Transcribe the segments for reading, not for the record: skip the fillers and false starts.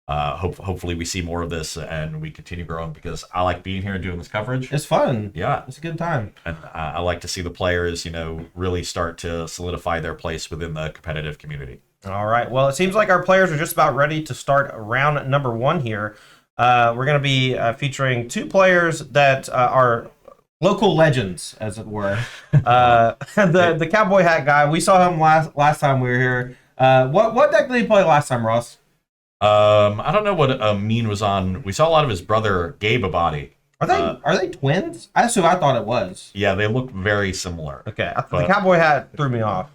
Hopefully we see more of this and we continue growing, because I like being here and doing this coverage. It's fun. Yeah, it's a good time. And I like to see the players, really start to solidify their place within the competitive community. All right. Well, it seems like our players are just about ready to start round number 1 here. We're going to be featuring 2 players that are local legends, as it were. The cowboy hat guy. We saw him last time we were here. What deck did he play last time, Ross? I don't know what Amin was on. We saw a lot of his brother Gabe Abadi. Are they twins? That's who I thought it was. Yeah, they look very similar. Okay, the cowboy hat threw me off.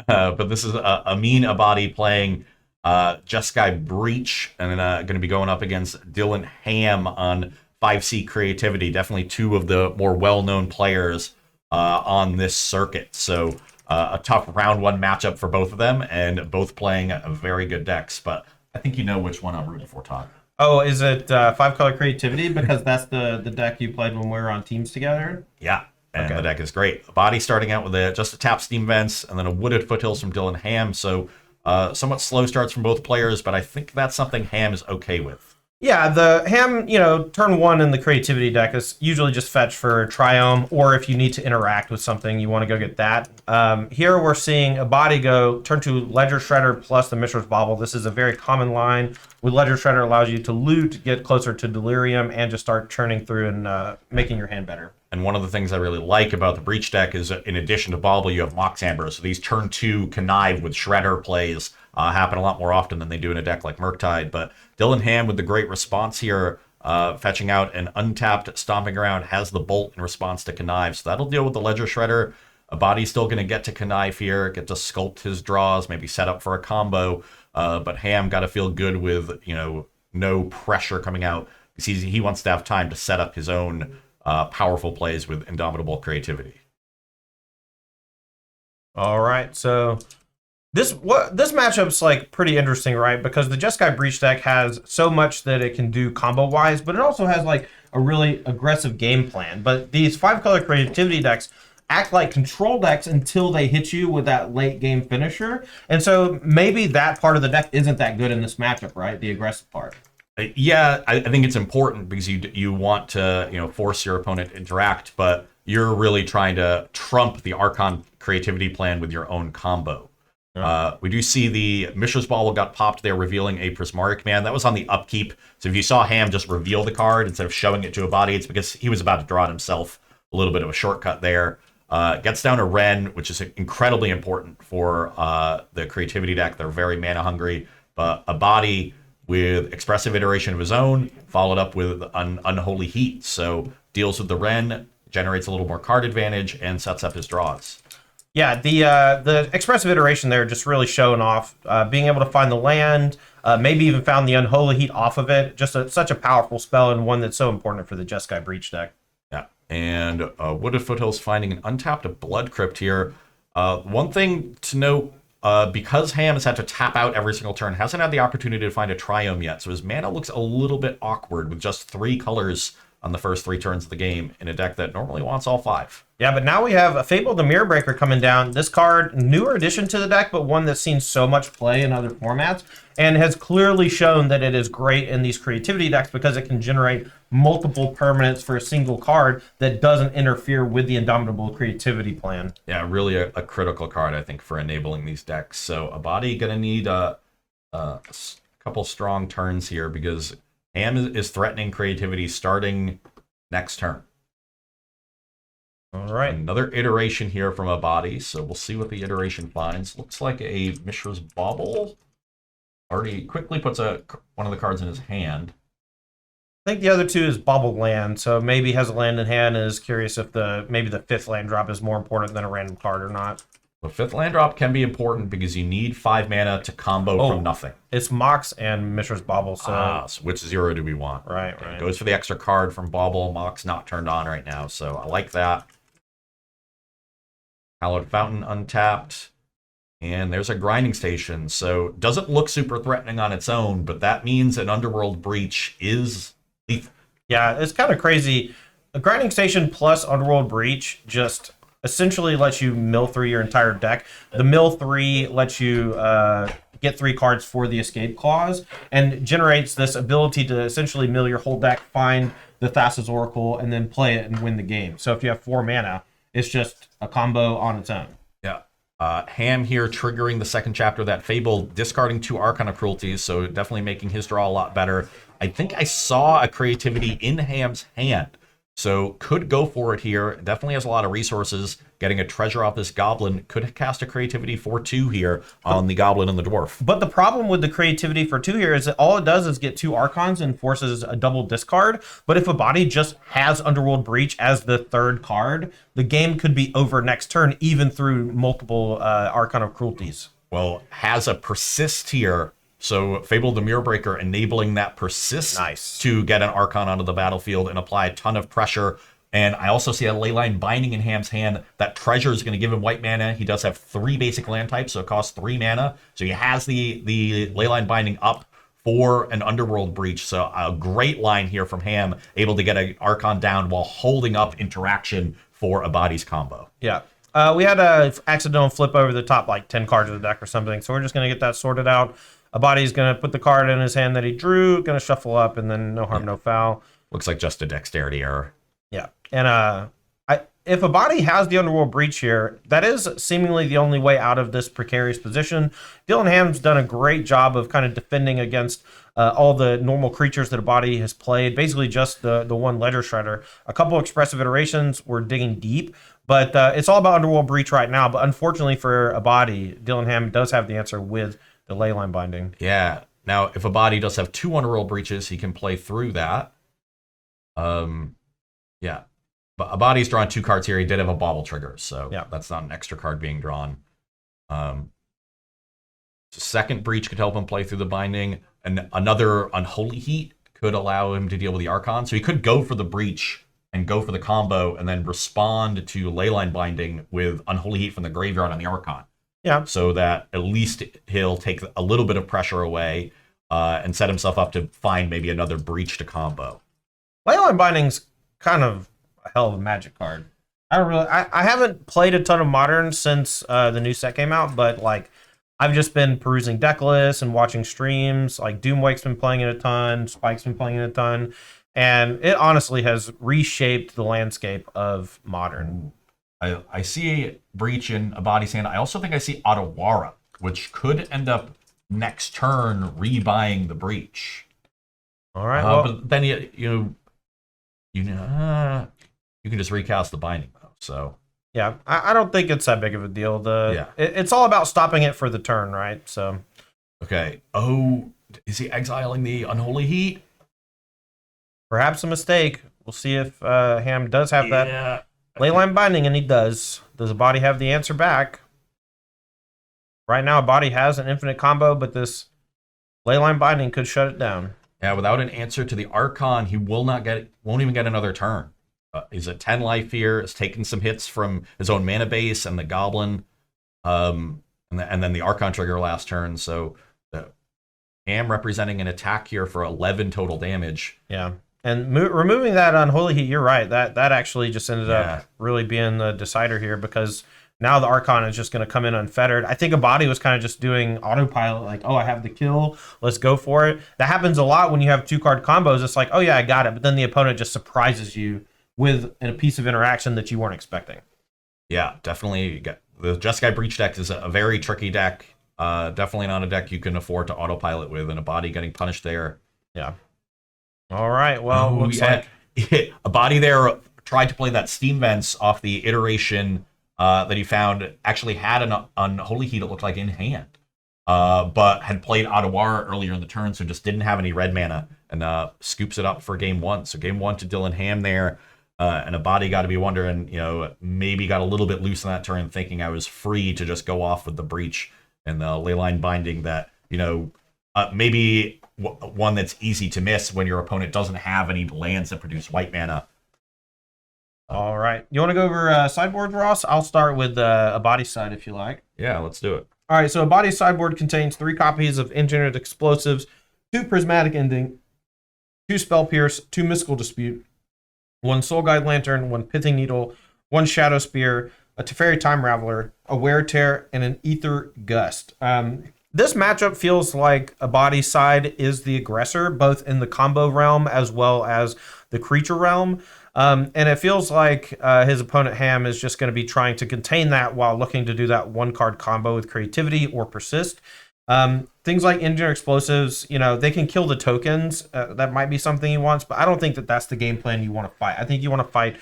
But this is Amin Abadi playing Jeskai Breach, and going to be going up against Dylan Ham on 5C Creativity. Definitely 2 of the more well-known players on this circuit. So a tough round 1 matchup for both of them, and both playing very good decks. But I think you know which one I'm rooting for, Todd. Oh, is it 5-color Creativity? Because that's the deck you played when we were on teams together? Yeah. And the deck is great. Body starting out with just a tap Steam Vents, and then a Wooded Foothills from Dylan Ham. So somewhat slow starts from both players, but I think that's something Ham is okay with. Yeah, the Ham, turn 1 in the Creativity deck is usually just fetch for Triome, or if you need to interact with something, you want to go get that. Here we're seeing a body go turn 2 Ledger Shredder plus the Mishra's Bauble. This is a very common line. With Ledger Shredder, allows you to loot, get closer to Delirium, and just start churning through and making your hand better. And one of the things I really like about the Breach deck is, in addition to Bauble, you have Mox Amber. So these turn 2 Connive with Shredder plays happen a lot more often than they do in a deck like Murktide. But Dylan Ham with the great response here, fetching out an untapped Stomping Ground, has the Bolt in response to Connive. So that'll deal with the Ledger Shredder. A body's still going to get to Connive here, get to sculpt his draws, maybe set up for a combo. But Ham got to feel good with, no pressure coming out, because he wants to have time to set up his own powerful plays with Indomitable Creativity. All right, so this matchup's like pretty interesting, right? Because the Jeskai Breach deck has so much that it can do combo wise, but it also has like a really aggressive game plan. But these 5-color Creativity decks act like control decks until they hit you with that late game finisher, and so maybe that part of the deck isn't that good in this matchup, right? The aggressive part. Yeah, I think it's important because you want to force your opponent to interact, but you're really trying to trump the Archon Creativity plan with your own combo. Yeah. We do see the Mishra's Bauble got popped there, revealing a Prismari Command. That was on the upkeep. So if you saw Ham just reveal the card instead of showing it to a body, it's because he was about to draw it himself. A little bit of a shortcut there. Gets down to Ren, which is incredibly important for the Creativity deck. They're very mana hungry, but a body with expressive iteration of his own, followed up with Unholy Heat. So deals with the Ren, generates a little more card advantage, and sets up his draws. Yeah, the expressive iteration there just really showing off, being able to find the land, maybe even found the Unholy Heat off of it. Just such a powerful spell, and one that's so important for the Jeskai Breach deck. Yeah, and Wooded Foothills finding an untapped Blood Crypt here. One thing to note, because Ham has had to tap out every single turn, hasn't had the opportunity to find a Triome yet, so his mana looks a little bit awkward with just 3 colors on the first 3 turns of the game in a deck that normally wants all 5. Yeah, but now we have a Fable the Mirror Breaker coming down. This card, newer addition to the deck, but one that's seen so much play in other formats, and has clearly shown that it is great in these Creativity decks because it can generate multiple permanents for a single card that doesn't interfere with the Indomitable Creativity plan. Yeah, really a critical card, I think, for enabling these decks. So a body going to need a couple strong turns here because Ham is threatening Creativity starting next turn. All right. Another iteration here from a body, so we'll see what the iteration finds. Looks like a Mishra's Bauble. Already quickly puts one of the cards in his hand. I think the other 2 is Bauble Land, so maybe has a land in hand and is curious if maybe the 5th land drop is more important than a random card or not. The 5th land drop can be important because you need 5 mana to combo from nothing. It's Mox and Mishra's Bauble, so which 0 do we want? Right. It goes for the extra card from Bauble. Mox not turned on right now, so I like that. Hallowed Fountain untapped. And there's a Grinding Station, so doesn't look super threatening on its own, but that means an Underworld Breach is lethal. Yeah, it's kind of crazy. A Grinding Station plus Underworld Breach just essentially lets you mill through your entire deck. The mill 3 lets you get 3 cards for the escape clause, and generates this ability to essentially mill your whole deck, find the Thassa's Oracle, and then play it and win the game. So if you have 4 mana, it's just a combo on its own. Yeah. Ham here triggering the second chapter of that Fable, discarding 2 Arcana Cruelties, so definitely making his draw a lot better. I think I saw a creativity in Ham's hand, so could go for it here. Definitely has a lot of resources. Getting a treasure off this Goblin, could cast a creativity for 2 here on the Goblin and the Dwarf. But the problem with the creativity for 2 here is that all it does is get 2 Archons and forces a double discard. But if a body just has Underworld Breach as the 3rd card, the game could be over next turn, even through multiple Arcana Cruelties. Well, has a persist here. So Fable the Mirrorbreaker enabling that persist to get an Archon onto the battlefield and apply a ton of pressure. And I also see a Leyline Binding in Ham's hand. That treasure is going to give him white mana. He does have 3 basic land types, so it costs 3 mana. So he has the Leyline Binding up for an Underworld Breach. So a great line here from Ham, able to get an Archon down while holding up interaction for a Body's combo. Yeah. We had a accidental flip over the top, like 10 cards of the deck or something. So we're just going to get that sorted out. A Body's going to put the card in his hand that he drew, going to shuffle up, and then no harm, no foul. Looks like just a dexterity error. Yeah. And if a Body has the Underworld Breach here, that is seemingly the only way out of this precarious position. Dylan Ham's done a great job of kind of defending against all the normal creatures that a Body has played, basically just the one Ledger Shredder. A couple expressive iterations, we're digging deep, but it's all about Underworld Breach right now. But unfortunately for a Body, Dylan Ham does have the answer with the Leyline Binding. Yeah. Now, if a Body does have 2 Underworld Breaches, he can play through that. Yeah. But a Body's drawn 2 cards here. He did have a Bauble trigger, so that's not an extra card being drawn. Second Breach could help him play through the Binding, and another Unholy Heat could allow him to deal with the Archon. So he could go for the Breach and go for the combo, and then respond to Leyline Binding with Unholy Heat from the graveyard on the Archon. Yeah. So that at least he'll take a little bit of pressure away and set himself up to find maybe another Breach to combo. Leyline Binding's kind of a hell of a Magic card. I haven't played a ton of Modern since the new set came out, but like I've just been perusing deck lists and watching streams. Like Doomwake's been playing it a ton, Spike's been playing it a ton, and it honestly has reshaped the landscape of Modern. I see Breach in a Body's hand. I also think I see Otawara, which could end up next turn rebuying the Breach. All right, well, but then you can just recast the Binding though. So yeah, I don't think it's that big of a deal. It's all about stopping it for the turn, right? So okay. Oh, is he exiling the Unholy Heat? Perhaps a mistake. We'll see if Ham does have that Leyline Binding, and he does. Does a Body have the answer back? Right now, a Body has an infinite combo, but this Leyline Binding could shut it down. Yeah, without an answer to the Archon, he won't even get another turn. He's at 10 life here. Has taken some hits from his own mana base and the Goblin, and then the Archon trigger last turn. So the Ham representing an attack here for 11 total damage. Yeah, and removing that Unholy Heat, you're right. That actually just ended up really being the decider here, because now the Archon is just going to come in unfettered. I think a Body was kind of just doing autopilot, like, oh, I have the kill, let's go for it. That happens a lot when you have 2-card combos. It's like, oh yeah, I got it, but then the opponent just surprises you with a piece of interaction that you weren't expecting. Yeah, definitely. The Jeskai Breach deck is a very tricky deck. Definitely not a deck you can afford to autopilot with, and a Body getting punished there. Yeah. All right, well, looks like a Body there tried to play that Steam Vents off the iteration that he found, actually had an Unholy Heat, it looked like, in hand, but had played Otawara earlier in the turn, so just didn't have any red mana, and scoops it up for game 1. So game 1 to Dylan Ham there, and a Body got to be wondering, maybe got a little bit loose on that turn, thinking I was free to just go off with the Breach and the Leyline Binding that, maybe one that's easy to miss when your opponent doesn't have any lands that produce white mana. All right. You want to go over sideboards, Ross? I'll start with a Body side if you like. Yeah, let's do it. All right, so a Body sideboard contains 3 copies of Engineered Explosives, 2 Prismatic Ending, 2 Spell Pierce, 2 Mystical Dispute, 1 Soul Guide Lantern, 1 Pithing Needle, 1 Shadow Spear, a Teferi Time Raveler, a Wear Tear, and an Ether Gust. This matchup feels like a body side is the aggressor, both in the combo realm as well as the creature realm. And it feels like his opponent Ham is just going to be trying to contain that while looking to do that one card combo with creativity or persist. Things like engineer explosives, they can kill the tokens. That might be something he wants, but I don't think that that's the game plan you want to fight. I think you want to fight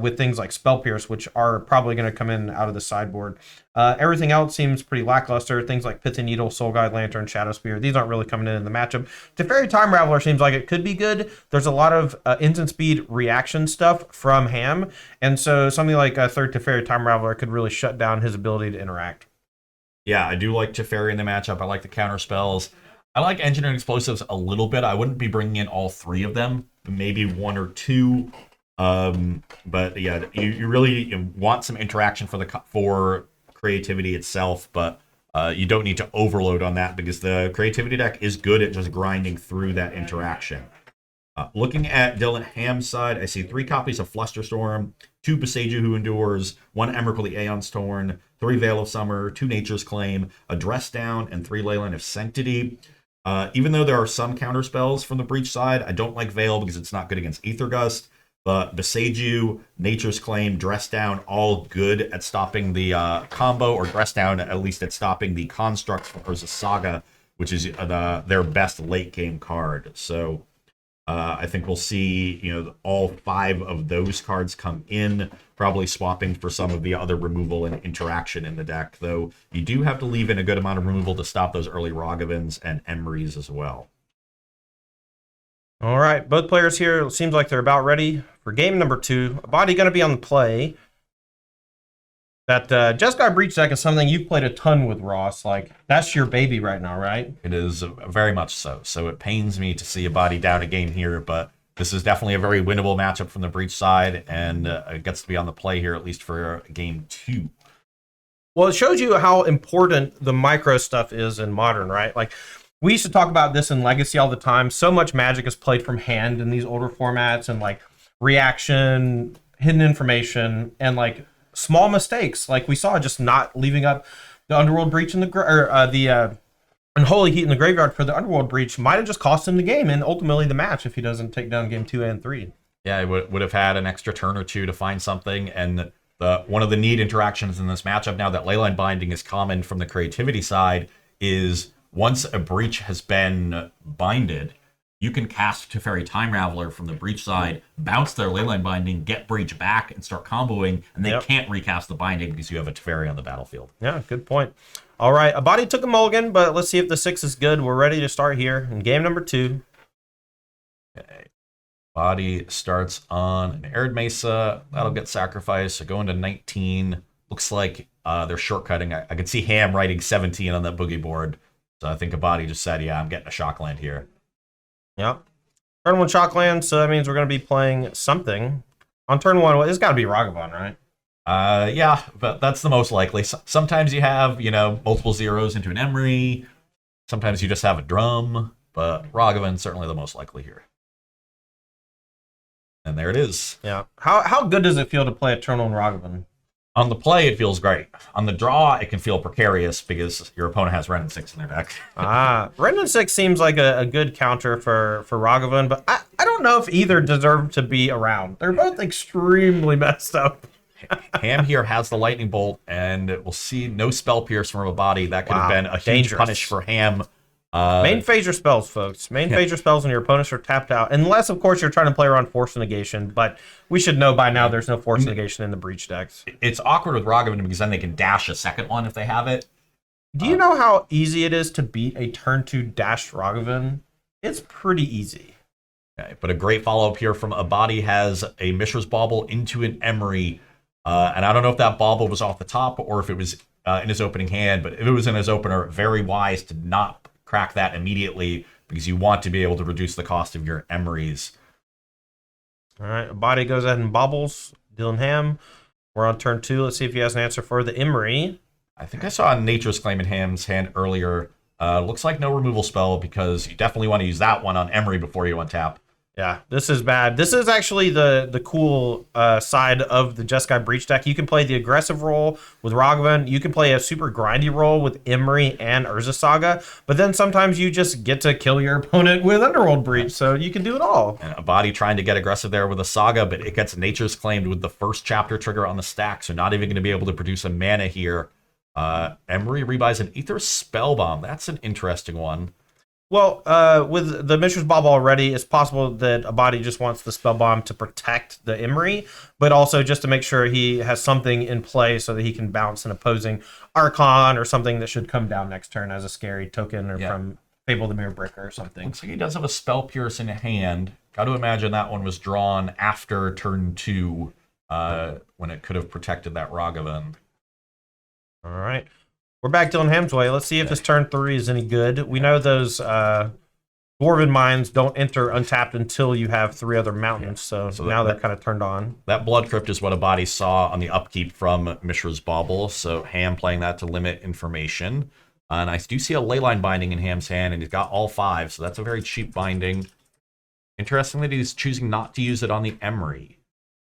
with things like Spell Pierce, which are probably going to come in out of the sideboard. Everything else seems pretty lackluster. Things like Pithing Needle, Soul Guide, Lantern, Shadow Spear, these aren't really coming in the matchup. Teferi Time Raveler seems like it could be good. There's a lot of instant speed reaction stuff from Ham, and so something like a third Teferi Time Raveler could really shut down his ability to interact. Yeah, I do like Teferi in the matchup. I like the counter spells. I like Engineering Explosives a little bit. I wouldn't be bringing in all three of them, maybe one or two. But yeah, you really want some interaction for creativity itself, but you don't need to overload on that because the creativity deck is good at just grinding through that interaction. Looking at Dylan Ham's side, I see 3 copies of Flusterstorm, 2 Boseiju Who Endures, 1 Emrakul the Aeon's Torn, 3 Veil of Summer, 2 Nature's Claim, a Dress Down, and 3 Leyline of Sanctity. Even though there are some counter spells from the Breach side, I don't like Veil because it's not good against Aether Gust. But Boseiju, Nature's Claim, Dress Down, all good at stopping the combo, or Dress Down at least at stopping the constructs from Urza Saga, which is their best late game card. So I think we'll see, all 5 of those cards come in, probably swapping for some of the other removal and interaction in the deck, though you do have to leave in a good amount of removal to stop those early Ragavans and Emrys as well. All right, both players here, it seems like they're about ready for game number 2. A body going to be on the play. That Jeskai Breach deck is something you've played a ton with, Ross. Like, that's your baby right now, right? It is very much so. So it pains me to see a body down a game here, but this is definitely a very winnable matchup from the Breach side, and it gets to be on the play here, at least for game 2. Well, it shows you how important the micro stuff is in Modern, right? Like, we used to talk about this in Legacy all the time. So much Magic is played from hand in these older formats, and like reaction, hidden information, and like small mistakes. Like we saw just not leaving up the Underworld Breach in the Unholy Heat in the graveyard for the Underworld Breach might have just cost him the game and ultimately the match if he doesn't take down game 2 and 3. Yeah, he would have had an extra turn or two to find something, and one of the neat interactions in this matchup now that Leyline Binding is common from the creativity side is once a Breach has been binded, you can cast Teferi Time Raveler from the Breach side, bounce their Leyline Binding, get Breach back, and start comboing, and they can't recast the Binding because you have a Teferi on the battlefield. Yeah, good point. All right, a body took a mulligan, but let's see if the 6 is good. We're ready to start here in game number 2. Okay. Body starts on an Arid Mesa. That'll get sacrificed. So going to 19. Looks like they're shortcutting. I could see Ham writing 17 on that boogie board. So I think a body just said, yeah, I'm getting a Shockland here. Yep. Turn 1 Shockland, so that means we're going to be playing something. On turn 1, it's got to be Ragavan, right? Yeah, but that's the most likely. Sometimes you have, multiple zeros into an Emery. Sometimes you just have a drum. But Ragavan's certainly the most likely here. And there it is. Yeah. How good does it feel to play a turn 1 Ragavan? On the play, it feels great. On the draw, it can feel precarious because your opponent has Ren and 6 in their deck. Ren and 6 seems like a good counter for Ragavan, but I don't know if either deserve to be around. They're both extremely messed up. Ham here has the Lightning Bolt, and we'll see no Spell Pierce from a body. That could have been a huge punish for Ham. Main Phaser spells, folks. Main Phaser spells when your opponents are tapped out. Unless, of course, you're trying to play around Force Negation, but we should know by now there's no Force Negation in the Breach decks. It's awkward with Ragavan because then they can dash a second one if they have it. Do you know how easy it is to beat a turn 2 dashed Ragavan? It's pretty easy. Okay, but a great follow-up here from a body has a Mishra's Bauble into an Emery. And I don't know if that Bauble was off the top or if it was in his opening hand, but if it was in his opener, very wise to not crack that immediately because you want to be able to reduce the cost of your Emerys. All right, a body goes ahead and bobbles. Dylan Ham, we're on turn 2. Let's see if he has an answer for the Emery. I think I saw Nature's Claim in Ham's hand earlier. Looks like no removal spell because you definitely want to use that one on Emery before you untap. Yeah, this is bad. This is actually the cool side of the Jeskai Breach deck. You can play the aggressive role with Ragavan. You can play a super grindy role with Imri and Urza Saga. But then sometimes you just get to kill your opponent with Underworld Breach. So you can do it all. And a body trying to get aggressive there with a Saga, but it gets Nature's Claimed with the first chapter trigger on the stack. So not even going to be able to produce a mana here. Emry rebuys an Aether Spellbomb. That's an interesting one. Well, with the Mishra's Bauble already, it's possible that a body just wants the spell bomb to protect the Imri, but also just to make sure he has something in play so that he can bounce an opposing Archon or something that should come down next turn as a scary token or from Fable the Mirror Breaker or something. Looks like he does have a Spell Pierce in hand. Got to imagine that one was drawn after turn 2 when it could have protected that Ragavan. All right. We're back Dylan Ham's way. Let's see if this turn 3 is any good. We know those Dwarven Mines don't enter untapped until you have 3 other mountains, so now they're kind of turned on. That Blood Crypt is what a body saw on the upkeep from Mishra's Bauble, so Ham playing that to limit information. And I do see a Leyline Binding in Ham's hand, and he's got all 5, so that's a very cheap binding. Interesting that he's choosing not to use it on the Emry.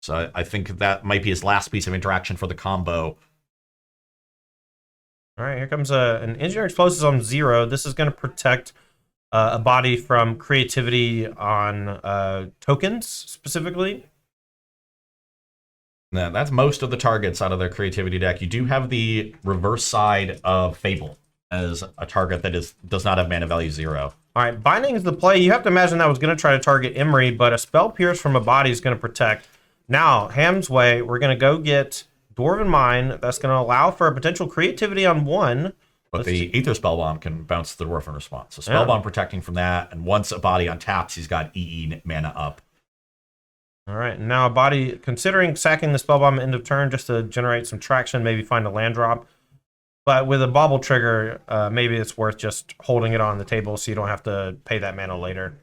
So I think that might be his last piece of interaction for the combo. All right, here comes an Engineer Explosives on 0. This is going to protect a body from creativity on tokens, specifically. Now, that's most of the targets out of their creativity deck. You do have the reverse side of Fable as a target that does not have mana value 0. All right, Binding is the play. You have to imagine that was going to try to target Imri, but a Spell Pierce from a body is going to protect. Now, Ham's way, we're going to go get Dwarven Mine. That's going to allow for a potential creativity on 1. But the Aether Spellbomb can bounce the Dwarven response. So Spellbomb protecting from that, and once a body untaps, he's got EE mana up. All right, now a body considering sacking the Spellbomb end of turn just to generate some traction, maybe find a land drop. But with a Bauble trigger, maybe it's worth just holding it on the table so you don't have to pay that mana later.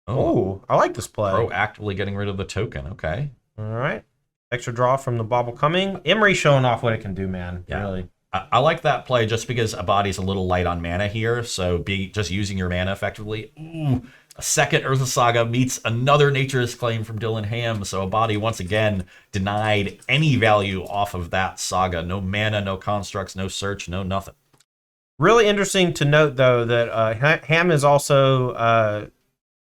Oh, I like this play. Proactively getting rid of the token. Okay. All right. Extra draw from the Bauble coming. Imri showing off what it can do, man. Yeah. Really. I like that play just because a body's a little light on mana here. So just using your mana effectively. Ooh, a second Urza Saga meets another Nature's Claim from Dylan Ham. So a body once again denied any value off of that saga. No mana, no constructs, no search, no nothing. Really interesting to note, though, that Ham is also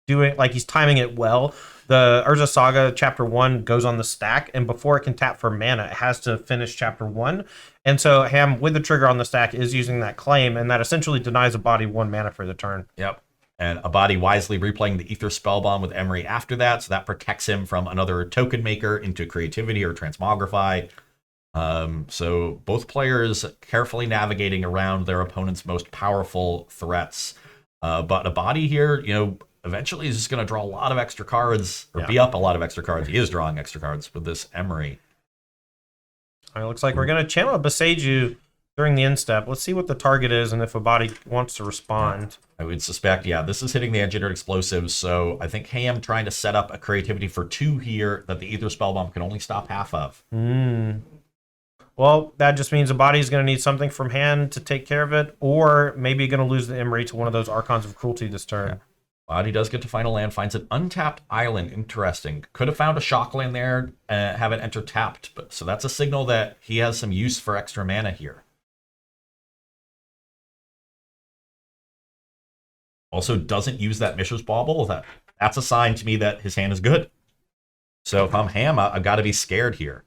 doing, like, he's timing it well. The Urza Saga Chapter 1 goes on the stack, and before it can tap for mana, it has to finish Chapter 1. And so Ham, with the trigger on the stack, is using that claim, and that essentially denies a body 1 mana for the turn. Yep. And a body wisely replaying the Aether Spellbomb with Emry after that, so that protects him from another token maker into Creativity or Transmogrify. So both players carefully navigating around their opponent's most powerful threats. But a body here, eventually he's just going to draw a lot of extra cards, or be up a lot of extra cards. He is drawing extra cards with this Emry. All right, looks like we're going to channel a Boseiju during the end step. Let's see what the target is and if a body wants to respond. I would suspect, this is hitting the Engineered Explosives, so I think Ham trying to set up a creativity for 2 here that the Aether Spellbomb can only stop half of. Well, that just means a body's going to need something from hand to take care of it, or maybe going to lose the Emry to one of those Archons of Cruelty this turn. Yeah. Body does get to final land, finds an untapped island. Interesting. Could have found a shock land there, have it enter tapped, but so that's a signal that he has some use for extra mana here. Also doesn't use that Mishra's Bauble. That's a sign to me that his hand is good. So if I'm Ham, I've got to be scared here.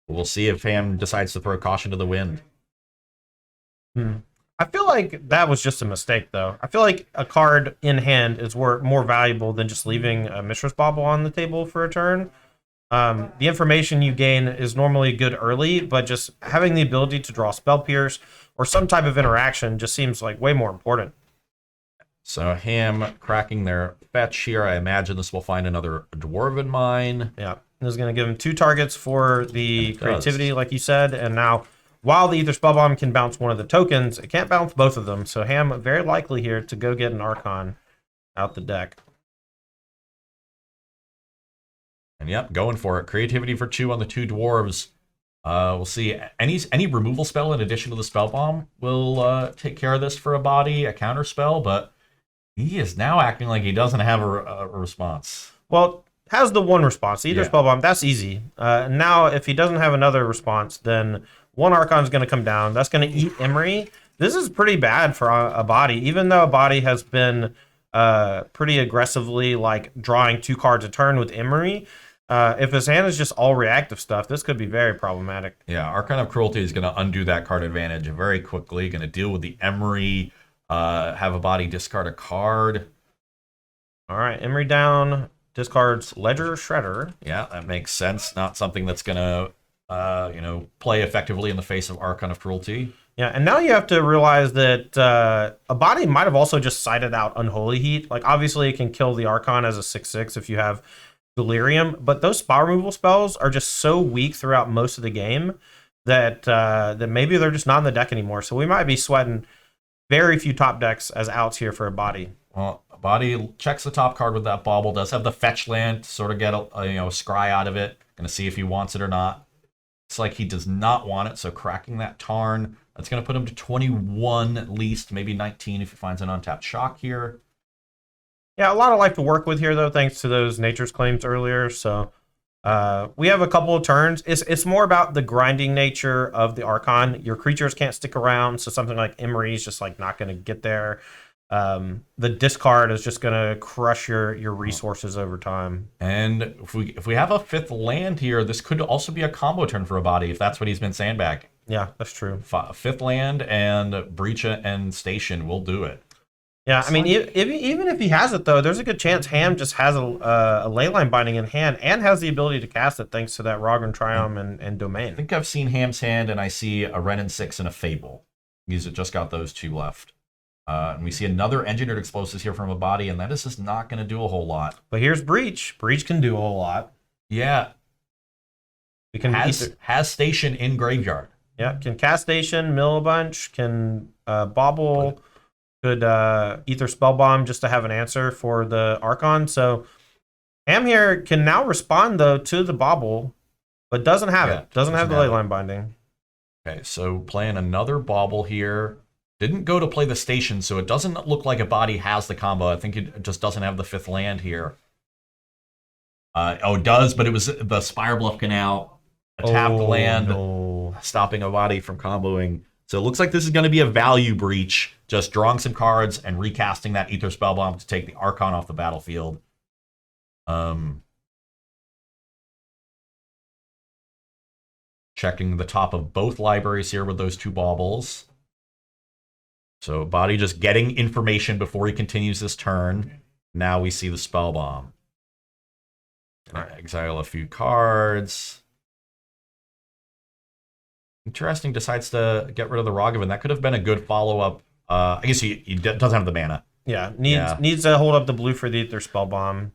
We'll see if Ham decides to throw caution to the wind. I feel like that was just a mistake, though. I feel like a card in hand is more valuable than just leaving a Mishra's Bauble on the table for a turn. The information you gain is normally good early, but just having the ability to draw Spell Pierce or some type of interaction just seems like way more important. So Ham cracking their fetch here. I imagine this will find another Dwarven Mine. Yeah, this is going to give him 2 targets for the creativity, like you said, and now while the Aether Spellbomb can bounce one of the tokens, it can't bounce both of them. So Ham very likely here to go get an Archon out the deck. And yep, going for it. Creativity for 2 on the 2 dwarves. We'll see. Any removal spell in addition to the Spellbomb will take care of this for a body, a counter spell, but He is now acting like he doesn't have a response. Well, has the one response. Either Yeah. spell bomb. That's easy. Now, if he doesn't have another response, then one Archon is going to come down. That's going to eat Emery. This is pretty bad for a body, even though a body has been pretty aggressively like drawing 2 cards a turn with Emery. If his hand is just all reactive stuff, this could be very problematic. Yeah, Archon of Cruelty is going to undo that card advantage very quickly. Going to deal with the Emery, have a body discard a card. All right, Emery down, discards Ledger Shredder. Yeah, that makes sense. Not something that's going to, play effectively in the face of Archon of Cruelty. Yeah, and now you have to realize that a body might have also just sided out Unholy Heat. Like, obviously, it can kill the Archon as a 6/6 if you have Delirium, but those spell removal spells are just so weak throughout most of the game that that maybe they're just not in the deck anymore. So we might be sweating very few top decks as outs here for a body. Well, a body checks the top card with that bauble, does have the fetch land to sort of get a scry out of it. Going to see if he wants it or not. It's like he does not want it, so cracking that Tarn, that's going to put him to 21 at least, maybe 19 if he finds an untapped shock here. Yeah, a lot of life to work with here, though, thanks to those Nature's Claims earlier. So we have a couple of turns. It's more about the grinding nature of the Archon. Your creatures can't stick around, so something like Emery is just like not going to get there. The discard is just going to crush your resources over time. And if we have a 5th land here, this could also be a combo turn for a body if that's what he's been sandbagging. Yeah, that's true. 5th land and Breach and Station will do it. Yeah, I mean, even if he has it, though, there's a good chance Ham just has a Leyline Binding in hand and has the ability to cast it thanks to that Rogran Triumph and Domain. I think I've seen Ham's hand, and I see a Ren and 6 and a Fable. He's just got those 2 left. And we see another Engineered Explosives here from a body, and that is just not going to do a whole lot. But here's Breach. Breach can do a whole lot. Yeah. We can has Station in graveyard. Yeah, can cast Station, mill a bunch, can bobble, could Ether Spellbomb just to have an answer for the Archon. So Ham here can now respond, though, to the bobble, but doesn't have it. Doesn't have the Leyline Binding. Okay, so playing another bobble here. Didn't go to play the Station, so it doesn't look like a body has the combo. I think it just doesn't have the 5th land here. It does, but it was the Spire Bluff Canal, a tapped land, stopping a body from comboing. So it looks like this is going to be a value breach, just drawing some cards and recasting that Ether Spellbomb to take the Archon off the battlefield. Checking the top of both libraries here with those 2 baubles. So body just getting information before he continues this turn. Now we see the Spellbomb. Exile a few cards. Interesting, decides to get rid of the Rogavan. That could have been a good follow-up. I guess he doesn't have the mana. Yeah, needs to hold up the blue for the Ether Spellbomb.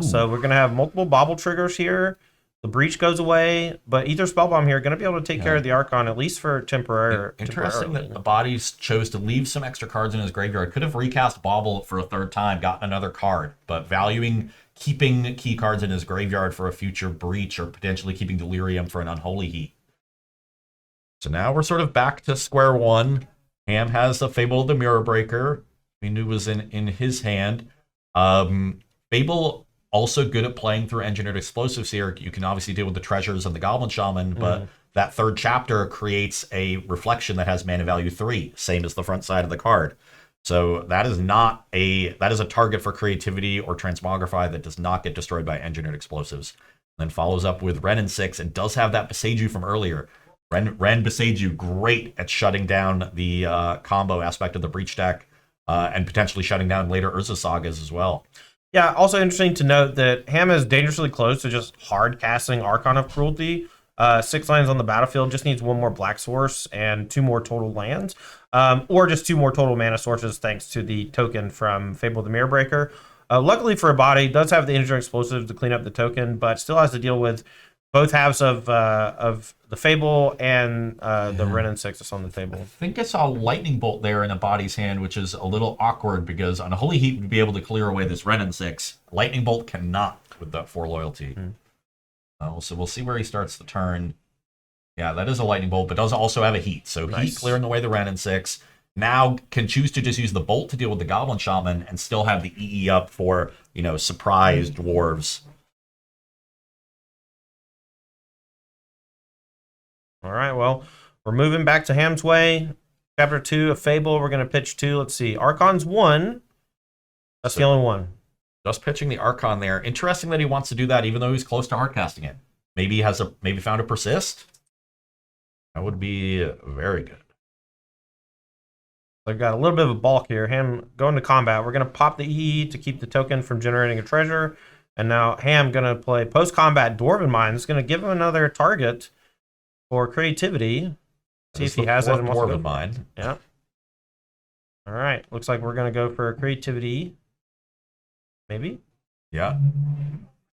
So we're going to have multiple bobble triggers here. The Breach goes away, but Ether Spellbomb here going to be able to take care of the Archon, at least for temporarily. Interesting that the bodies chose to leave some extra cards in his graveyard. Could have recast Bauble for a 3rd time, gotten another card, but valuing keeping key cards in his graveyard for a future Breach or potentially keeping Delirium for an Unholy Heat. So now we're sort of back to square one. Ham has the Fable of the Mirror Breaker. We knew was in his hand. Fable also good at playing through Engineered Explosives here. You can obviously deal with the Treasures and the Goblin Shaman, but that 3rd chapter creates a reflection that has mana value 3, same as the front side of the card. So that is a target for creativity or Transmogrify that does not get destroyed by Engineered Explosives. Then follows up with Ren and 6 and does have that Beseiju from earlier. Ren Beseiju, great at shutting down the combo aspect of the Breach deck and potentially shutting down later Urza Sagas as well. Yeah, also interesting to note that Ham is dangerously close to just hard casting Archon of Cruelty. 6 lands on the battlefield, just needs 1 more Black Source and 2 more total lands. Or just 2 more total mana sources thanks to the token from Fable of the Mirror Breaker. Luckily for a body, does have the Engineering Explosives to clean up the token, but still has to deal with both halves of the Fable and the Ren and 6 that's on the table. I think I saw a Lightning Bolt there in a body's hand, which is a little awkward because on a Holy Heat would be able to clear away this Ren and 6. Lightning Bolt cannot with that 4 loyalty. So we'll see where he starts the turn. Yeah, that is a Lightning Bolt, but does also have a Heat. So nice. Heat clearing away the Ren and 6. now can choose to just use the bolt to deal with the Goblin Shaman and still have the EE up for, surprise dwarves. All right, well, we're moving back to Ham's Way. Chapter 2 of Fable. We're going to pitch 2. Let's see. Archon's 1. That's the only one. Just pitching the Archon there. Interesting that he wants to do that even though he's close to hardcasting it. Maybe he maybe found a persist. That would be very good. I've got a little bit of a bulk here. Ham going to combat. We're going to pop the EE to keep the token from generating a treasure. And now Ham going to play post-combat Dwarven Mine. It's going to give him another target for creativity. See if he has that in Dwarven Mine. Yeah. All right. Looks like we're going to go for creativity. Maybe? Yeah.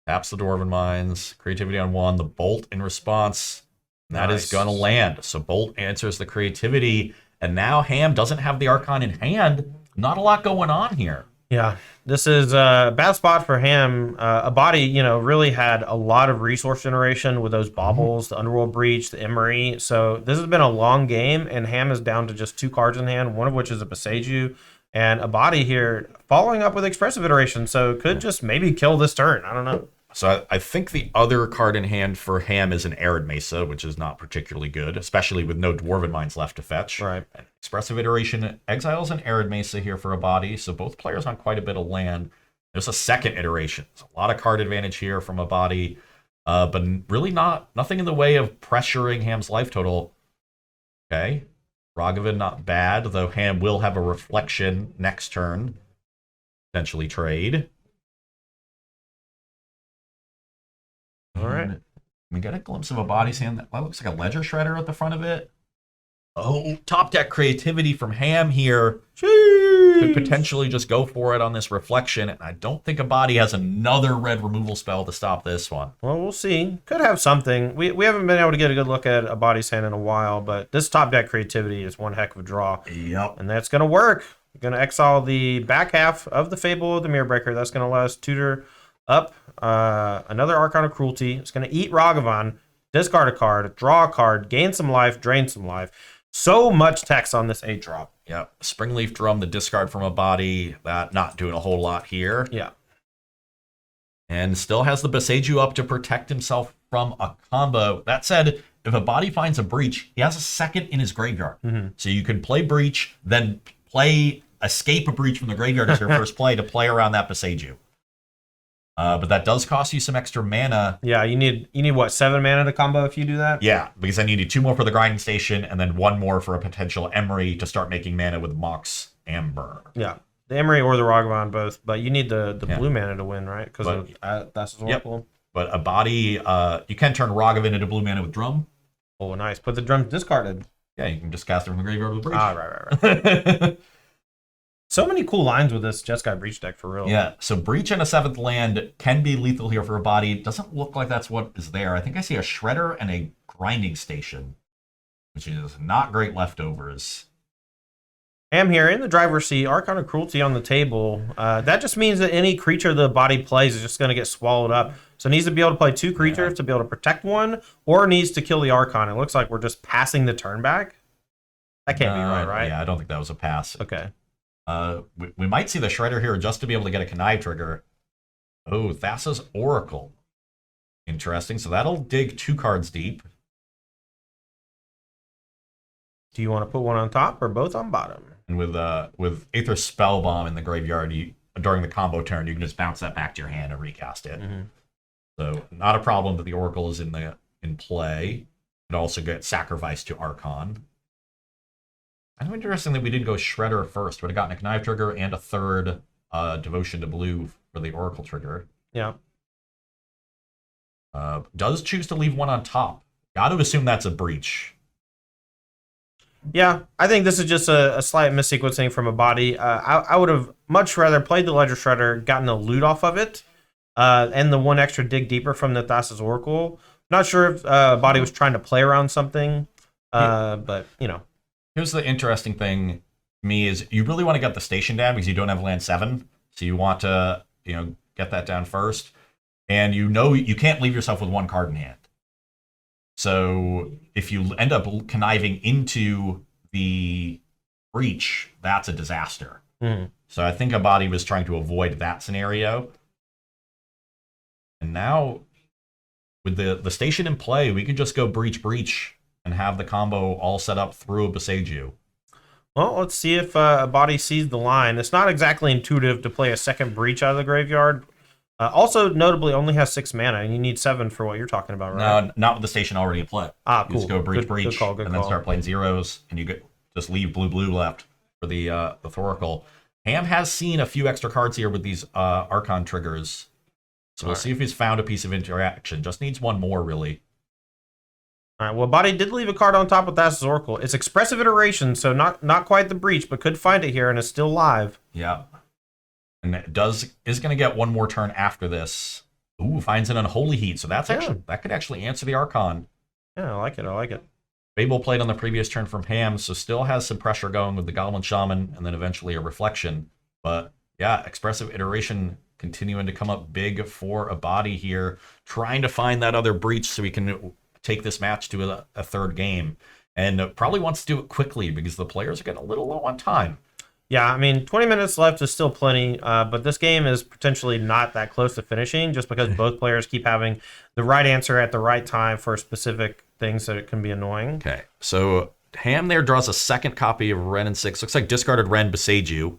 Taps the Dwarven Mines. Creativity on 1. The Bolt in response. That is going to land. So Bolt answers the creativity. And now Ham doesn't have the Archon in hand. Not a lot going on here. Yeah, this is a bad spot for Ham. A body, really had a lot of resource generation with those baubles, the Underworld Breach, the Emery. So this has been a long game, and Ham is down to just 2 cards in hand, one of which is a Beseiju, and a body here following up with Expressive Iteration. So could just maybe kill this turn. I don't know. So I think the other card in hand for Ham is an Arid Mesa, which is not particularly good, especially with no Dwarven Mines left to fetch. Right. Expressive Iteration exiles an Arid Mesa here for a body, so both players on quite a bit of land. There's a second iteration. There's a lot of card advantage here from a body, but really nothing in the way of pressuring Ham's life total. Okay. Ragavan not bad, though Ham will have a reflection next turn. Potentially trade. All right. We get a glimpse of a body's hand that looks like a Ledger Shredder at the front of it. Oh, top deck creativity from Ham here. Jeez. Could potentially just go for it on this reflection. And I don't think a body has another red removal spell to stop this one. Well, we'll see. Could have something. We haven't been able to get a good look at a body's hand in a while, but this top deck creativity is one heck of a draw. Yep. And that's going to work. We're going to exile the back half of the Fable of the Mirror Breaker. That's going to allow us to tutor up another Archon of Cruelty. It's going to eat Ragavan, discard a card, draw a card, gain some life, drain some life. So much text on this 8-drop. Yep. Springleaf Drum, the discard from a body. That not doing a whole lot here. Yeah. And still has the Beseiju up to protect himself from a combo. That said, if a body finds a breach, he has a second in his graveyard. Mm-hmm. So you can play breach, then escape a breach from the graveyard as your first play to play around that Beseiju. But that does cost you some extra mana. Yeah, you need what, 7 mana to combo if you do that? Yeah, because then you need 2 more for the grinding station and then 1 more for a potential Emery to start making mana with Mox Amber. Yeah, the Emery or the Ragavan both, but you need the blue mana to win, right? Because that's his Oracle. Yep. But a body, you can turn Ragavan into blue mana with Drum. Oh, nice. But the Drum's discarded. Yeah, you can just cast it from the graveyard with Breach. Ah, right. So many cool lines with this Jeskai Breach deck, for real. Yeah, so Breach and a 7th land can be lethal here for a body. It doesn't look like that's what is there. I think I see a Shredder and a Grinding Station, which is not great leftovers. Am here in the driver's seat, Archon of Cruelty on the table. That just means that any creature the body plays is just going to get swallowed up. So it needs to be able to play 2 creatures to be able to protect one, or needs to kill the Archon. It looks like we're just passing the turn back. That can't be right? Yeah, I don't think that was a pass. Okay. We might see the Shredder here just to be able to get a Connive trigger. Oh, Thassa's Oracle. Interesting. So that'll dig 2 cards deep. Do you want to put one on top or both on bottom? And with Aether Spellbomb in the graveyard, during the combo turn, you can just bounce that back to your hand and recast it. Mm-hmm. So not a problem that the Oracle is in play. It also gets sacrificed to Archon. Kind of interesting that we didn't go Shredder first. Would have gotten a Connive trigger and a 3rd Devotion to Blue for the Oracle trigger. Yeah. Does choose to leave one on top. Got to assume that's a Breach. Yeah, I think this is just a slight missequencing from a body. I would have much rather played the Ledger Shredder, gotten the loot off of it, and the 1 extra dig deeper from the Thassa's Oracle. Not sure if body was trying to play around something, but, Here's the interesting thing to me is you really want to get the station down because you don't have land 7. So you want to, get that down first. And you can't leave yourself with 1 card in hand. So if you end up conniving into the breach, that's a disaster. Mhm. So I think a body was trying to avoid that scenario. And now, with the station in play, we could just go breach and have the combo all set up through a Boseiju. Well, let's see if a body sees the line. It's not exactly intuitive to play a second breach out of the graveyard. Also, notably, only has 6 mana, and you need 7 for what you're talking about, right? No, not with the station already in play. Ah, You cool. just go breach, Good call, good and then call. start playing zeros, and you just leave blue left for the Thoracle. Ham has seen a few extra cards here with these Archon triggers. So we'll see if he's found a piece of interaction. Just needs one more, really. All right, well, body did leave a card on top with Thassa's Oracle. It's Expressive Iteration, so not quite the breach, but could find it here, and it's still live. Yeah. And it is going to get one more turn after this. Ooh, finds an Unholy Heat. So that could actually answer the Archon. Yeah, I like it. Fable played on the previous turn from Ham, so still has some pressure going with the Goblin Shaman, and then eventually a Reflection. But yeah, Expressive Iteration continuing to come up big for a body here, trying to find that other breach so we can take this match to a third game. And probably wants to do it quickly because the players are getting a little low on time. Yeah, I mean, 20 minutes left is still plenty, but this game is potentially not that close to finishing just because both players keep having the right answer at the right time for specific things that it can be annoying. Okay, so Ham there draws a second copy of Ren and 6. Looks like discarded Ren Boseiju,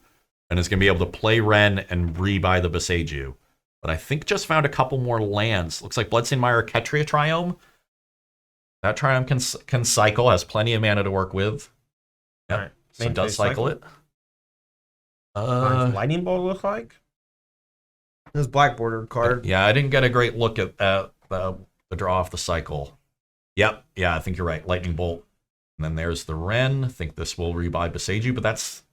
and is going to be able to play Ren and rebuy the Boseiju. But I think just found a couple more lands. Looks like Bloodstained Mire, Ketria Triome. That Triome can cycle, has plenty of mana to work with. Yep. All right. So it does cycle it. Lightning Bolt look like? This black border card. Yeah, I didn't get a great look at the draw off the cycle. Yep, yeah, I think you're right. Lightning Bolt. And then there's the Ren. I think this will rebuy Boseiju, but that's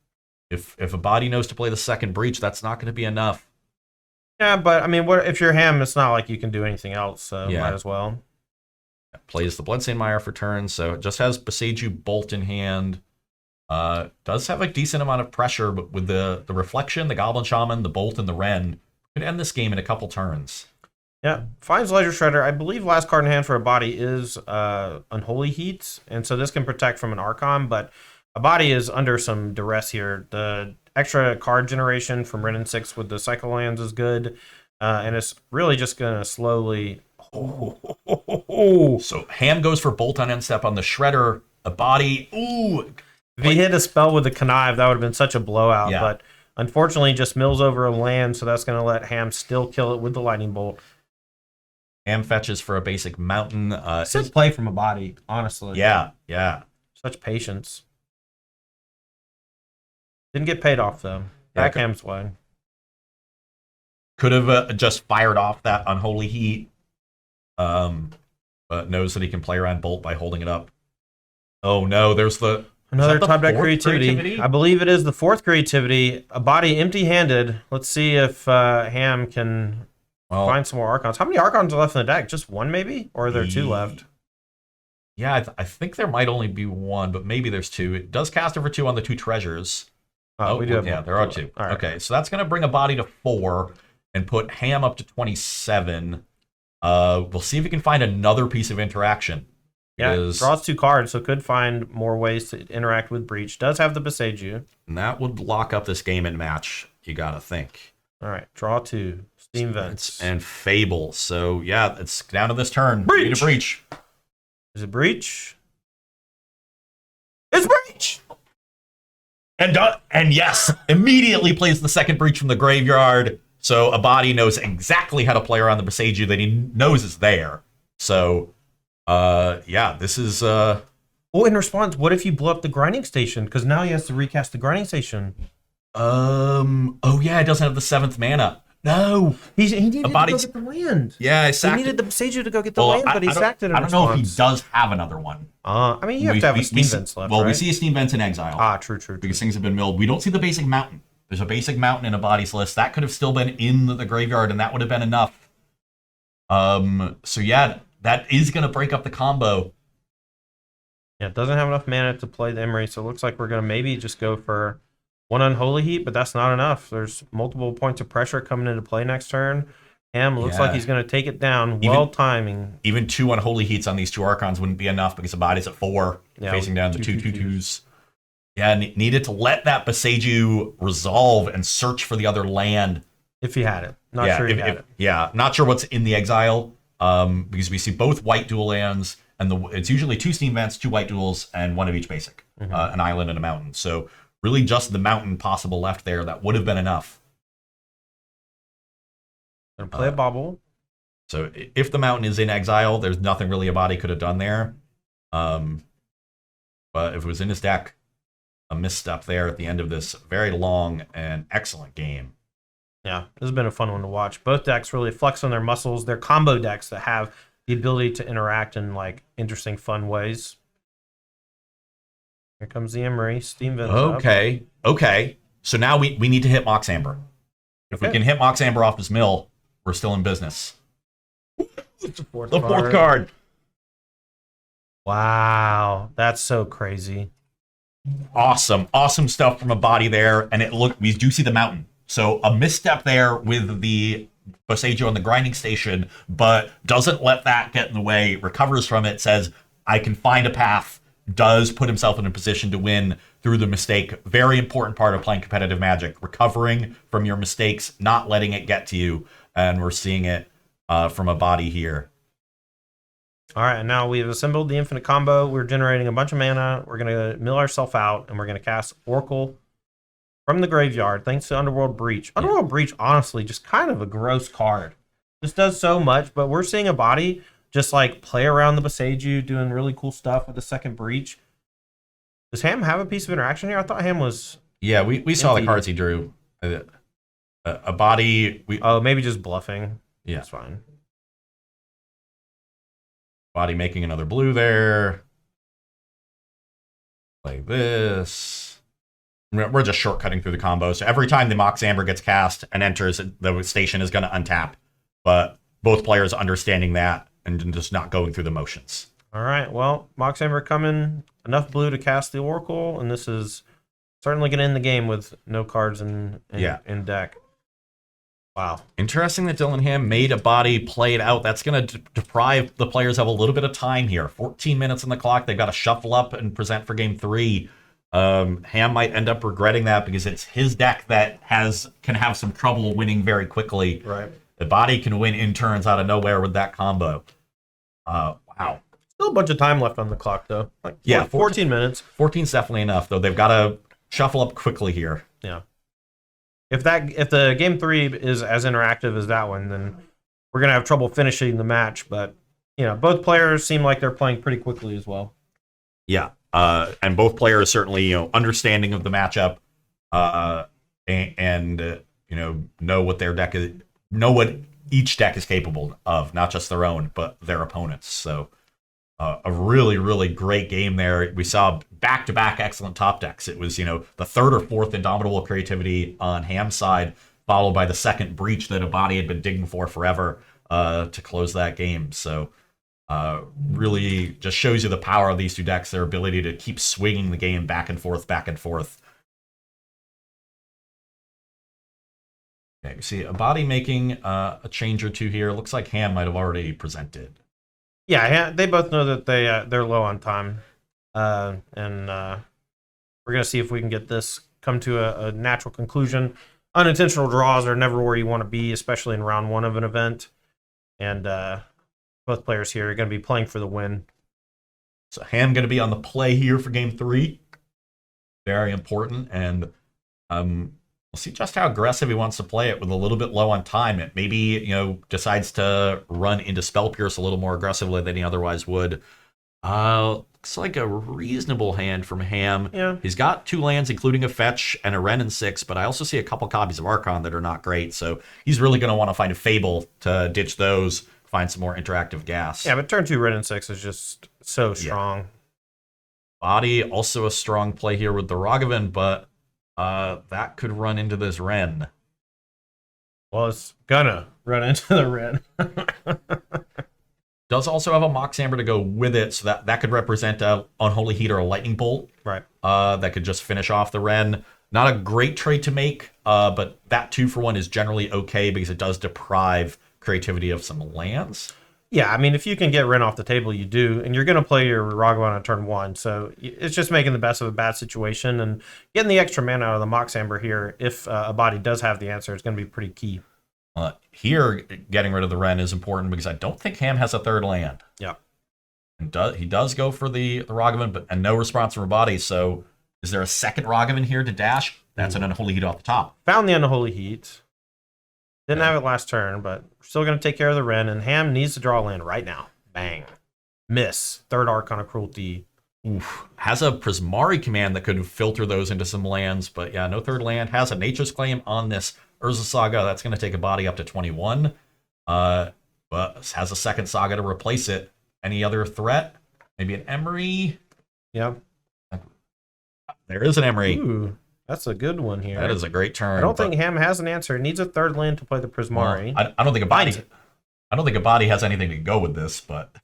if a body knows to play the second breach, that's not going to be enough. Yeah, but I mean, if you're Ham, it's not like you can do anything else, so might as well. Plays the Bloodstained Mire for turn, so it just has Boseiju Bolt in hand. Does have a decent amount of pressure, but with the Reflection, the Goblin Shaman, the Bolt, and the Ren, could end this game in a couple turns. Yeah, finds Ledger Shredder. I believe last card in hand for a body is Unholy Heat, and so this can protect from an Archon, but a body is under some duress here. The extra card generation from Ren and 6 with the Cycle Lands is good, and it's really just going to slowly... So Ham goes for Bolt on end step on the Shredder, a body... Ooh! If he hit a spell with the Connive, that would have been such a blowout, but unfortunately just mills over a land, so that's going to let Ham still kill it with the Lightning Bolt. Ham fetches for a basic mountain. Good play from a body, honestly. Yeah. Such patience. Didn't get paid off, though. Back Ham's way. Could have just fired off that Unholy Heat, but knows that he can play around Bolt by holding it up. Oh, no, there's another top deck creativity. I believe it is the 4th creativity. A body empty-handed. Let's see if Ham can find some more Archons. How many Archons are left in the deck? Just one, maybe? Or are there 2 left? Yeah, I think there might only be 1, but maybe there's 2. It does cast over 2 on the 2 treasures. We do have yeah, there are 2. All right. Okay, so that's going to bring a body to 4 and put Ham up to 27. We'll see if we can find another piece of interaction. Yeah, draws 2 cards, so could find more ways to interact with Breach. Does have the Boseiju. And that would lock up this game and match, you gotta think. All right, draw 2. Steam Vents. And Fable. So, yeah, it's down to this turn. Breach! Need a Breach. Is it Breach? It's Breach! And yes, immediately plays the second Breach from the graveyard. So a body knows exactly how to play around the Boseiju that he knows is there. So... this is in response, what if you blow up the grinding station? Because now he has to recast the grinding station. Oh yeah, it doesn't have the 7th mana. No, he needed to go get the land. Yeah, he needed the Boseiju to go get the land, but he sacked it in response. I don't know if he does have another one. I mean, you have to have a Steam Vents left, Well, right? we see a Steam Vents in Exile. Ah, true. Because things have been milled. We don't see the basic mountain. There's a basic mountain in a body's list. That could have still been in the graveyard, and that would have been enough. So yeah, that is going to break up the combo. Yeah, it doesn't have enough mana to play the Emery, so it looks like we're going to maybe just go for 1 Unholy Heat, but that's not enough. There's multiple points of pressure coming into play next turn. Ham looks like he's going to take it down. Timing. Even 2 Unholy Heats on these 2 Archons wouldn't be enough because the body's at 4, facing down the 2/2/2s. Yeah, needed to let that Boseiju resolve and search for the other land. If he had it. Not sure he had it. Yeah, not sure what's in the exile, because we see both white dual lands, and it's usually 2 steam vents, 2 white duals, and 1 of each basic, an island and a mountain. So really just the mountain possible left there. That would have been enough. Gonna play a bobble. So if the mountain is in exile, there's nothing really a body could have done there. But if it was in his deck, a misstep there at the end of this very long and excellent game. Yeah, this has been a fun one to watch. Both decks really flex on their muscles. They're combo decks that have the ability to interact in like interesting, fun ways. Here comes the Emery. Steam Vent. Okay. So now we need to hit Mox Amber. If we can hit Mox Amber off his mill, we're still in business. The fourth card. Wow, that's so crazy. Awesome stuff from a body there. And we do see the mountain. So a misstep there with the Boseiju on the grinding station, but doesn't let that get in the way, recovers from it, says, I can find a path, does put himself in a position to win through the mistake. Very important part of playing competitive Magic, recovering from your mistakes, not letting it get to you. And we're seeing it from a body here. All right, and now we've assembled the infinite combo. We're generating a bunch of mana. We're going to mill ourselves out, and we're going to cast Oracle from the graveyard, thanks to Underworld Breach. Underworld Breach, honestly, just kind of a gross card. This does so much, but we're seeing a body just like play around the Boseiju, doing really cool stuff with the second Breach. Does Ham have a piece of interaction here? I thought Ham was... Yeah, we saw the cards he drew. A body... Oh, maybe just bluffing. Yeah. That's fine. Body making another blue there. Like this. We're just shortcutting through the combo. So every time the Mox Amber gets cast and enters, the station is going to untap. But both players understanding that and just not going through the motions. All right. Well, Mox Amber coming. Enough blue to cast the Oracle. And this is certainly going to end the game with no cards in deck. Wow. Interesting that Dillingham made a body play it out. That's going to deprive the players of a little bit of time here. 14 minutes on the clock. They've got to shuffle up and present for game 3. Ham might end up regretting that because it's his deck that can have some trouble winning very quickly. Right. The body can win in turns out of nowhere with that combo. Wow. Still a bunch of time left on the clock, though. 14 minutes. 14's definitely enough, though. They've got to shuffle up quickly here. Yeah. If the game 3 is as interactive as that one, then we're gonna have trouble finishing the match. But both players seem like they're playing pretty quickly as well. Yeah, and both players certainly understanding of the matchup, and know what their deck is, know what each deck is capable of, not just their own but their opponents. So a really, really great game there. We saw back-to-back excellent top decks. It was, the third or fourth Indomitable Creativity on Ham's side, followed by the second Breach that a body had been digging for forever to close that game. So really just shows you the power of these two decks, their ability to keep swinging the game back and forth, back and forth. Okay, we see a body making a change or two here. Looks like Ham might have already presented. Yeah, they both know that they're low on time, and we're gonna see if we can get this come to a natural conclusion. Unintentional draws are never where you want to be, especially in round 1 of an event. And both players here are going to be playing for the win. So Ham going to be on the play here for game 3. Very important, and we'll see just how aggressive he wants to play it with a little bit low on time. It maybe, decides to run into Spell Pierce a little more aggressively than he otherwise would. Looks like a reasonable hand from Ham. Yeah. He's got 2 lands, including a fetch and a Wrenn and 6, but I also see a couple copies of Archon that are not great, so he's really going to want to find a Fable to ditch those, find some more interactive gas. Yeah, but turn 2 Wrenn and 6 is just so strong. Yeah. Body, also a strong play here with the Rogovan, but that could run into this Wrenn. Well, it's gonna run into the Wrenn. Does also have a Mox Amber to go with it, so that could represent a Unholy Heat or a Lightning Bolt. Right. That could just finish off the Wrenn. Not a great trade to make, but that 2-for-1 is generally okay because it does deprive creativity of some lands. Yeah, I mean, if you can get Ren off the table, you do, and you're going to play your Ragavan on turn 1, so it's just making the best of a bad situation, and getting the extra mana out of the Mox Amber here, if a body does have the answer, is going to be pretty key. Here, getting rid of the Ren is important because I don't think Ham has a third land. Yeah. And he does go for the Ragavan, and no response from a body, so is there a second Ragavan here to dash? That's an Unholy Heat off the top. Found the Unholy Heat. Didn't have it last turn, but we're still going to take care of the Ren, and Ham needs to draw a land right now. Bang. Miss. Third Archon of Cruelty. Oof. Has a Prismari command that could filter those into some lands, but yeah, no third land. Has a Nature's Claim on this Urza Saga. That's going to take a body up to 21. But has a second Saga to replace it. Any other threat? Maybe an Emery? Yeah. There is an Emery. Ooh, that's a good one here. That is a great turn. I don't think Ham has an answer. It needs a third land to play the Prismari. Well, I don't think a body has anything to go with this, but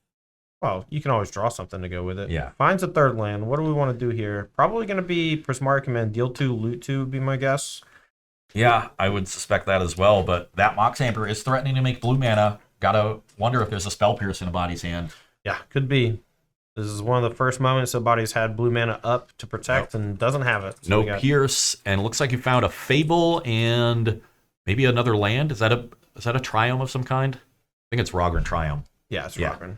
well, you can always draw something to go with it. Yeah. Finds a third land. What do we want to do here? Probably going to be Prismari command, deal 2, loot 2 would be my guess. yeah, I would suspect that as well. But that Mox Amber is threatening to make blue mana. Gotta wonder if there's a Spell Pierce in a body's hand. Yeah, could be. This is one of the first moments a body's had blue mana up to protect and doesn't have it. So No Pierce, and it looks like you found a Fable and maybe another land. Is that a Triumph of some kind? I think it's Rogran Triumph. Yeah, it's Rogran.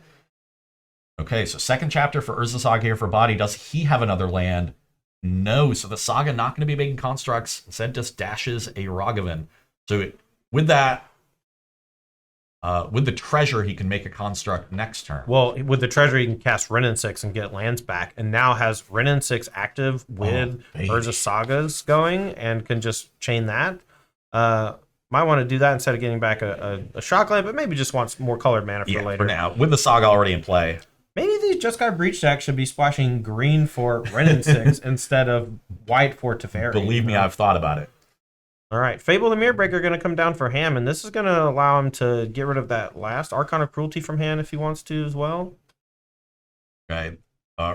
Okay, so second chapter for Urza Saga here for body. Does he have another land? No, so the Saga not going to be making constructs. Instead, just dashes a Ragavan. So with that, with the treasure, he can make a construct next turn. Well, with the treasure, he can cast Renin 6 and get lands back, and now has Renin 6 active with Urza Sagas going, and can just chain that. Might want to do that instead of getting back a shock land, but maybe just wants more colored mana for later. For now, with the Saga already in play. Maybe these Jeskai Breach decks should be splashing green for Renin 6 instead of white for Teferi. Believe me, I've thought about it. All right, Fable the Mirror Breaker going to come down for Ham, and this is going to allow him to get rid of that last Archon of Cruelty from hand if he wants to as well. Okay.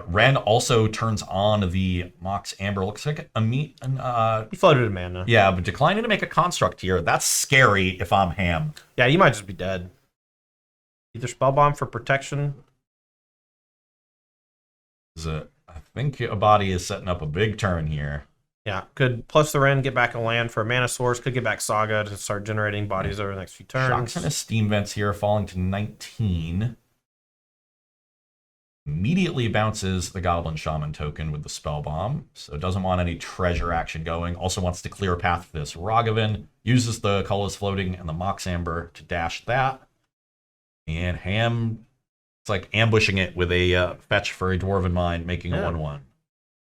Ren also turns on the Mox Amber. Looks like He floated a mana. Yeah, but declining to make a construct here. That's scary if I'm Ham. Yeah, you might just be dead. Either Spellbomb for protection. I think a body is setting up a big turn here. Yeah, could plus the Ren, get back a land for a mana source, could get back Saga to start generating bodies over the next few turns. Shocks and a Steam Vents here, falling to 19. Immediately bounces the Goblin Shaman token with the Spell Bomb, so doesn't want any treasure action going. Also wants to clear a path for this Ragavan. Uses the Colorless Floating and the Mox Amber to dash that. And Ham, it's like ambushing it with a fetch for a Dwarven Mine, making a 1/1.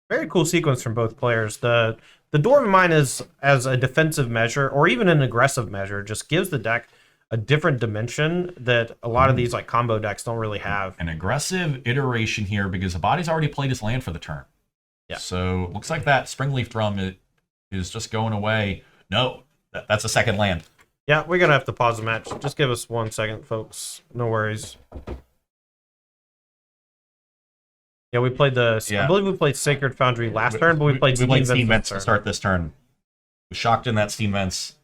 Very cool sequence from both players. The Dwarven Mine is, as a defensive measure, or even an aggressive measure, just gives the deck a different dimension that a lot of these like combo decks don't really have. An aggressive iteration here because the body's already played his land for the turn. Yeah. So looks like that Springleaf Drum is just going away. No, that's a second land. Yeah, we're going to have to pause the match. Just give us 1 second, folks. No worries. Yeah, we played I believe we played Sacred Foundry last turn, but we played Steam Vents to start this turn. Was shocked in that Steam Vents.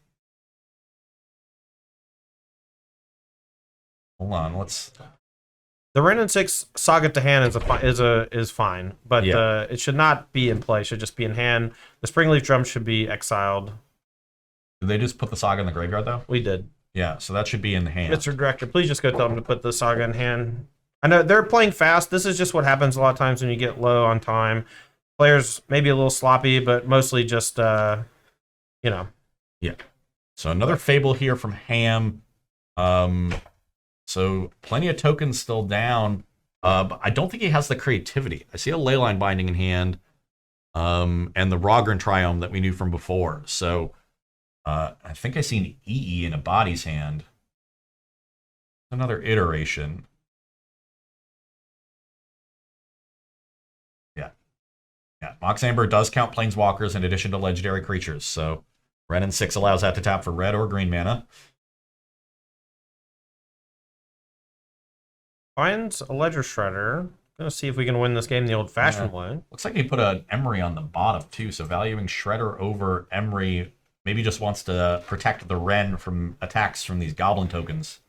Hold on, let's. The Renin 6 Saga to hand is fine, but it should not be in play. It should just be in hand. The Springleaf Drum should be exiled. Did they just put the Saga in the graveyard though? We did. Yeah, so that should be in hand. Mr. Director, please just go tell them to put the Saga in hand. I know they're playing fast. This is just what happens a lot of times when you get low on time. Players maybe a little sloppy, but mostly just, Yeah. So another Fable here from Ham. So plenty of tokens still down. But I don't think he has the creativity. I see a Leyline Binding in hand. And the Rogran Triumph that we knew from before. So I think I see an EE in a body's hand. Another iteration. Yeah, Mox Amber does count Planeswalkers in addition to legendary creatures, so Renin 6 allows that to tap for red or green mana. Finds a Ledger Shredder. Gonna see if we can win this game the old-fashioned way. Looks like he put an Emery on the bottom, too, so valuing Shredder over Emery maybe just wants to protect the Ren from attacks from these Goblin tokens.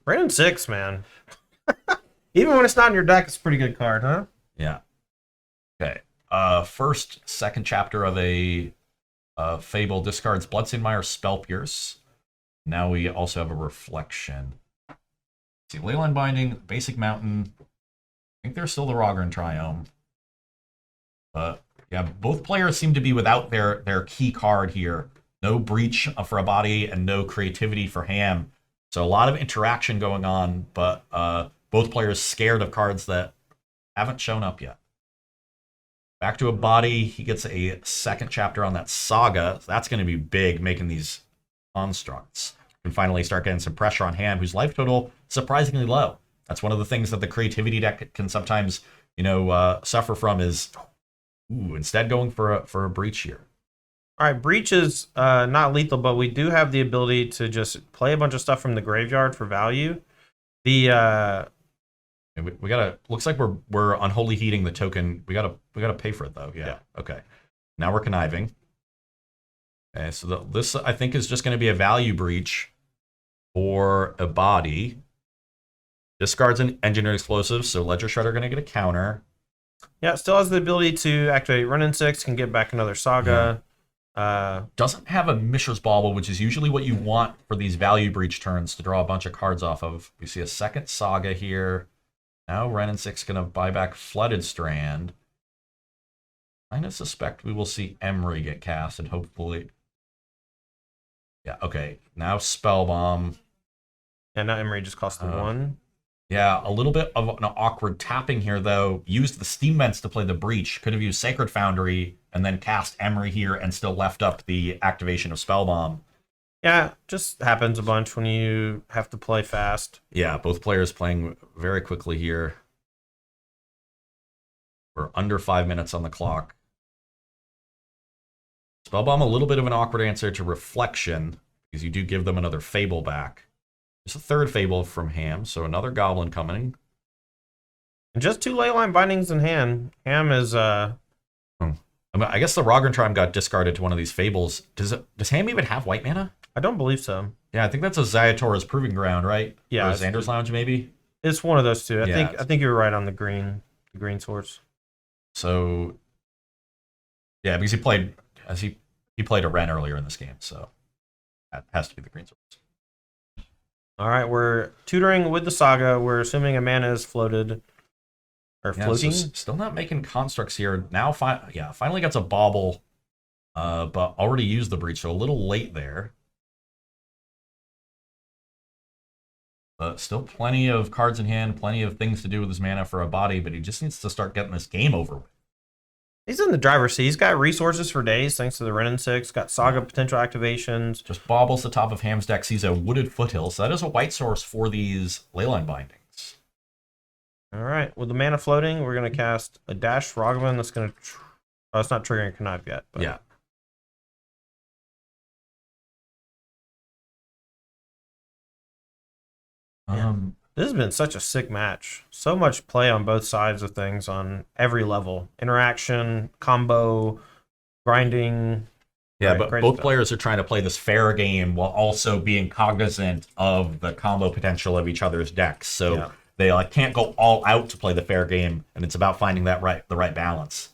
Random 6, man. Even when it's not in your deck, it's a pretty good card, huh? Yeah. Okay. Second chapter of a Fable discards Bloodstained Mire, Spell Pierce. Now we also have a Reflection. See, Leyline Binding, Basic Mountain. I think there's still the Rogran Triome. But yeah, both players seem to be without their key card here. No Breach for a body and no Creativity for Ham. So a lot of interaction going on, but both players scared of cards that haven't shown up yet. Back to a body, he gets a second chapter on that Saga. So that's going to be big, making these constructs. Can finally start getting some pressure on Ham, whose life total is surprisingly low. That's one of the things that the Creativity deck can sometimes, suffer from is, instead going for a Breach here. All right, Breach is not lethal, but we do have the ability to just play a bunch of stuff from the graveyard for value. We gotta. Looks like we're unholy heating the token. We gotta pay for it though. Yeah. Okay. Now we're conniving. Okay. So this I think is just going to be a value breach for a body. Discards an engineered explosive, so Ledger Shredder going to get a counter. Yeah, it still has the ability to activate Run in 6, can get back another Saga. Doesn't have a Mishra's Bauble, which is usually what you want for these value breach turns to draw a bunch of cards off of. We see a second Saga here. Now Renin 6 going to buy back Flooded Strand. I kind of suspect we will see Emery get cast, and hopefully... Yeah, okay. Now Spell Bomb. And now Emery just cost the 1. Yeah, a little bit of an awkward tapping here, though. Used the Steam Vents to play the Breach. Could have used Sacred Foundry and then cast Emery here and still left up the activation of Spell Bomb. Yeah, just happens a bunch when you have to play fast. Yeah, both players playing very quickly here. We're under 5 minutes on the clock. Spell Bomb, a little bit of an awkward answer to Reflection, because you do give them another Fable back. There's a third Fable from Ham, so another Goblin coming. And just 2 Leyline Bindings in hand. Ham is... I guess the Rogran Triumph got discarded to one of these Fables. Does Ham even have white mana? I don't believe so. Yeah, I think that's a Zayator's Proving Ground, right? Yeah. Or Xander's Lounge, maybe? It's one of those two. I think you're right on the green source. So, yeah, because he played a Ren earlier in this game, so that has to be the green source. All right, we're tutoring with the Saga. We're assuming a mana is floated. Or floating. So still not making constructs here. Now, finally gets a Bauble, but already used the Breach, so a little late there. But still plenty of cards in hand, plenty of things to do with his mana for a body, but he just needs to start getting this game over with. He's in the driver's seat. He's got resources for days thanks to the Renin 6. Got Saga potential activations. Just baubles the top of Ham's deck. Sees a Wooded Foothill. So that is a white source for these Leyline Bindings. All right. With the mana floating, we're going to cast a Dash Ragavan that's going to... Oh, it's not triggering Connive yet. But... Yeah. This has been such a sick match. So much play on both sides of things on every level. Interaction, combo, grinding. Yeah, but both players are trying to play this fair game while also being cognizant of the combo potential of each other's decks. So they can't go all out to play the fair game, and it's about finding the right balance.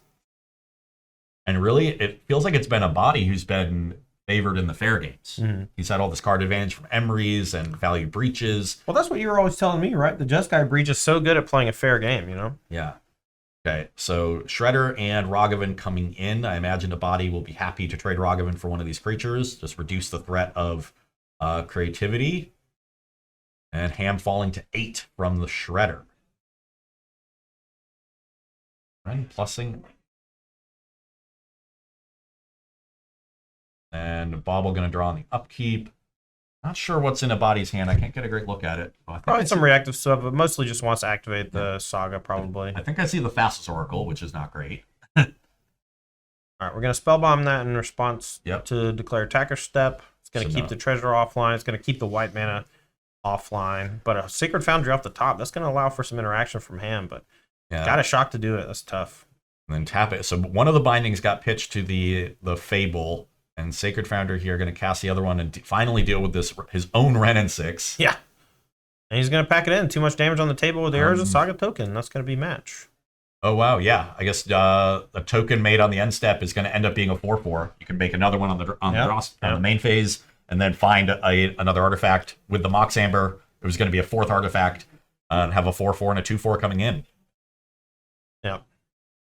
And really, it feels like it's been a body who's been favored in the fair games. Mm-hmm. He's had all this card advantage from Emery's and value breaches. Well, that's what you were always telling me, right? The Jeskai Breach is so good at playing a fair game, you know? Yeah. Okay, so Shredder and Ragavan coming in. I imagine a body will be happy to trade Ragavan for one of these creatures. Just reduce the threat of creativity. And Ham falling to 8 from the Shredder. And plussing. And Bauble going to draw on the upkeep. Not sure what's in a body's hand. I can't get a great look at it. Probably some reactive stuff, but mostly just wants to activate the Saga, probably. I think I see the Fastest Oracle, which is not great. All right, we're going to Spellbomb that in response to declare Attacker Step. It's going to keep the treasure offline. It's going to keep the white mana offline. But a Sacred Foundry off the top, that's going to allow for some interaction from Ham, but got a shock to do it. That's tough. And then tap it. So one of the bindings got pitched to the Fable. And Sacred Foundry here going to cast the other one and finally deal with his own Renin 6. Yeah. And he's going to pack it in. Too much damage on the table with the Arrows of Saga token. That's going to be match. Oh, wow. Yeah. I guess a token made on the end step is going to end up being a 4/4. You can make another one on the main phase and then find another artifact. With the Mox Amber, it was going to be a 4th artifact and have a 4/4 and a 2/4 coming in. Yeah.